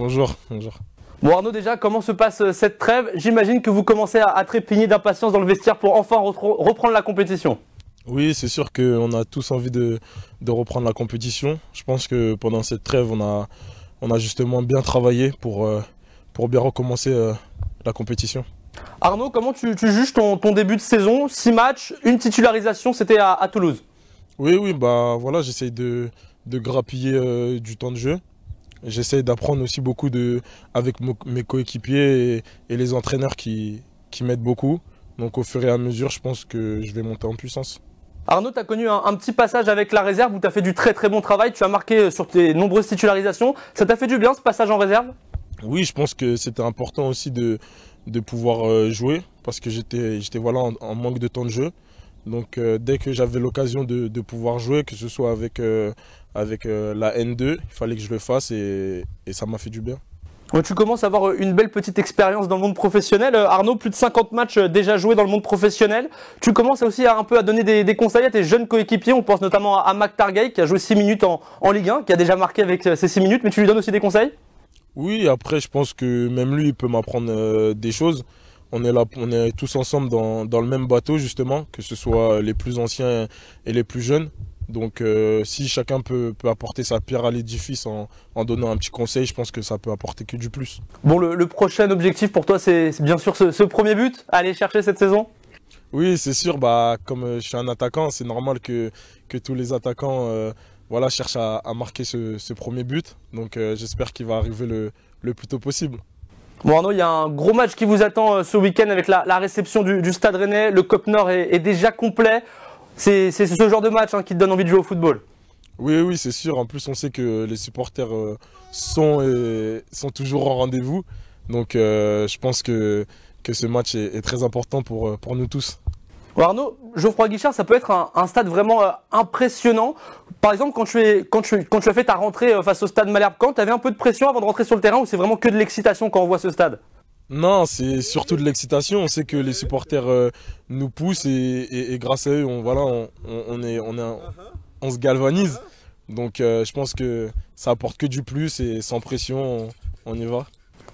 Bonjour, bonjour. Bon Arnaud, déjà, comment se passe cette trêve? J'imagine que vous commencez à trépigner d'impatience dans le vestiaire pour enfin reprendre la compétition. Oui, c'est sûr qu'on a tous envie de reprendre la compétition. Je pense que pendant cette trêve, on a justement bien travaillé pour bien recommencer la compétition. Arnaud, comment tu juges ton début de saison? 6 matchs, une titularisation, c'était à Toulouse. Oui, bah voilà, j'essaye de grappiller du temps de jeu. J'essaye d'apprendre aussi beaucoup avec mes coéquipiers et les entraîneurs qui m'aident beaucoup. Donc au fur et à mesure, je pense que je vais monter en puissance. Arnaud, tu as connu un petit passage avec la réserve où tu as fait du très bon travail. Tu as marqué sur tes nombreuses titularisations. Ça t'a fait du bien ce passage en réserve? Oui, je pense que c'était important aussi de pouvoir jouer parce que j'étais voilà, en manque de temps de jeu. Donc dès que j'avais l'occasion de pouvoir jouer, que ce soit avec la N2, il fallait que je le fasse et ça m'a fait du bien. Donc, tu commences à avoir une belle petite expérience dans le monde professionnel. Arnaud, plus de 50 matchs déjà joués dans le monde professionnel. Tu commences aussi un peu à donner des conseils à tes jeunes coéquipiers. On pense notamment à Mac Targay qui a joué 6 minutes en Ligue 1, qui a déjà marqué avec ces 6 minutes, mais tu lui donnes aussi des conseils? Oui, après je pense que même lui il peut m'apprendre des choses. On est tous ensemble dans le même bateau justement, que ce soit les plus anciens et les plus jeunes. Donc si chacun peut apporter sa pierre à l'édifice en donnant un petit conseil, je pense que ça peut apporter que du plus. Bon, le prochain objectif pour toi, c'est bien sûr ce premier but à aller chercher cette saison? Oui, c'est sûr, bah, comme je suis un attaquant, c'est normal que tous les attaquants voilà, cherchent à marquer ce premier but. Donc j'espère qu'il va arriver le plus tôt possible. Bon Arnaud, il y a un gros match qui vous attend ce week-end avec la réception du Stade Rennais. Le COP Nord est déjà complet. C'est ce genre de match qui te donne envie de jouer au football. Oui, c'est sûr. En plus, on sait que les supporters sont toujours en rendez-vous. Donc je pense que ce match est très important pour nous tous. Bon Arnaud, Geoffroy Guichard, ça peut être un stade vraiment impressionnant. Par exemple, quand tu as fait ta rentrée face au stade Malherbe-Caen, tu avais un peu de pression avant de rentrer sur le terrain ou c'est vraiment que de l'excitation quand on voit ce stade? Non, c'est surtout de l'excitation. On sait que les supporters nous poussent et grâce à eux, on se galvanise. Donc je pense que ça apporte que du plus et sans pression, on y va.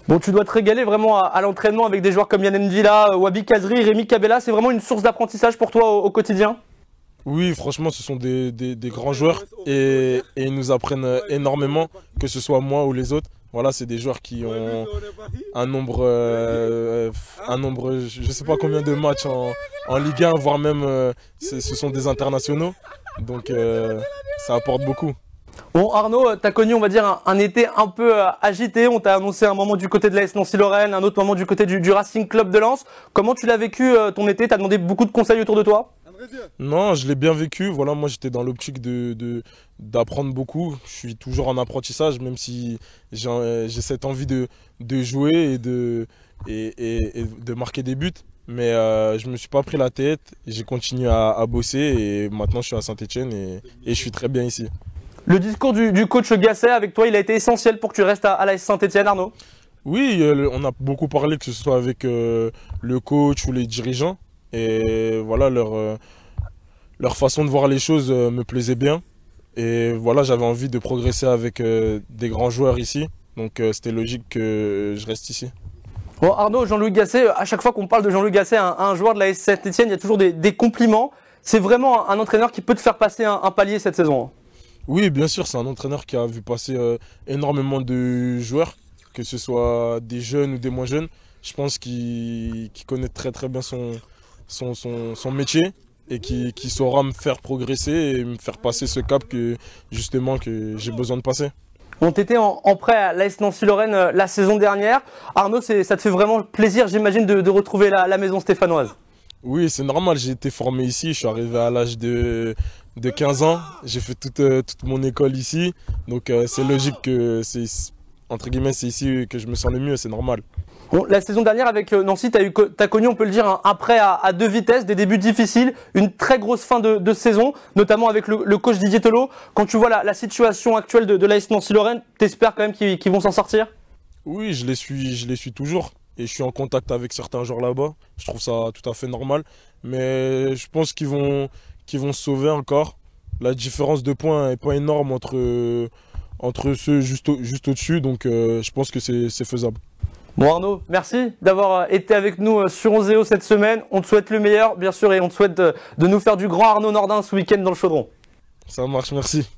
Bon, tu dois te régaler vraiment à l'entraînement avec des joueurs comme Yann N'Vila, Wabi Kazri, Rémi Cabella. C'est vraiment une source d'apprentissage pour toi au quotidien? Oui, franchement, ce sont des grands joueurs et ils nous apprennent énormément, que ce soit moi ou les autres. Voilà, c'est des joueurs qui ont un nombre, je ne sais pas combien de matchs en Ligue 1, voire même ce sont des internationaux. Donc ça apporte beaucoup. Bon Arnaud, tu as connu on va dire un été un peu agité, on t'a annoncé un moment du côté de l'AS Nancy-Lorraine, un autre moment du côté du Racing Club de Lens. Comment tu l'as vécu ton été? T'as demandé beaucoup de conseils autour de toi? Non, je l'ai bien vécu. Voilà, moi j'étais dans l'optique d'apprendre beaucoup. Je suis toujours en apprentissage, même si j'ai cette envie de jouer et de marquer des buts. Mais je me suis pas pris la tête, j'ai continué à bosser et maintenant je suis à Saint-Etienne et je suis très bien ici. Le discours du coach Gasset avec toi, il a été essentiel pour que tu restes à l'AS Saint-Etienne, Arnaud? Oui, on a beaucoup parlé, que ce soit avec le coach ou les dirigeants. Et voilà, leur façon de voir les choses me plaisait bien. Et voilà, j'avais envie de progresser avec des grands joueurs ici. Donc c'était logique que je reste ici. Bon Arnaud, Jean-Louis Gasset, à chaque fois qu'on parle de Jean-Louis Gasset, un joueur de l'AS Saint-Etienne, il y a toujours des compliments. C'est vraiment un entraîneur qui peut te faire passer un palier cette saison. Oui, bien sûr, c'est un entraîneur qui a vu passer énormément de joueurs, que ce soit des jeunes ou des moins jeunes. Je pense qu'il connaît très bien son métier et qui saura me faire progresser et me faire passer ce cap que j'ai besoin de passer. On t'était en prêt à l'AS Nancy-Lorraine la saison dernière. Arnaud, ça te fait vraiment plaisir, j'imagine, de retrouver la maison stéphanoise? Oui, c'est normal, j'ai été formé ici, je suis arrivé à l'âge de 15 ans, j'ai fait toute mon école ici, donc c'est logique que c'est ici que je me sens le mieux, c'est normal. Bon, la saison dernière avec Nancy, t'as connu, on peut le dire, un prêt à deux vitesses, des débuts difficiles, une très grosse fin de saison, notamment avec le coach Didier Telot. Quand tu vois la situation actuelle de l'AS Nancy-Lorraine, t'espères quand même qu'ils vont s'en sortir? Oui, je les suis toujours et je suis en contact avec certains joueurs là-bas. Je trouve ça tout à fait normal, mais je pense qu'ils vont se sauver encore. La différence de points n'est pas énorme entre ceux juste au-dessus. Donc je pense que c'est faisable. Bon Arnaud, merci d'avoir été avec nous sur Onzeo cette semaine. On te souhaite le meilleur, bien sûr, et on te souhaite de nous faire du grand Arnaud Nordin ce week-end dans le Chaudron. Ça marche, merci.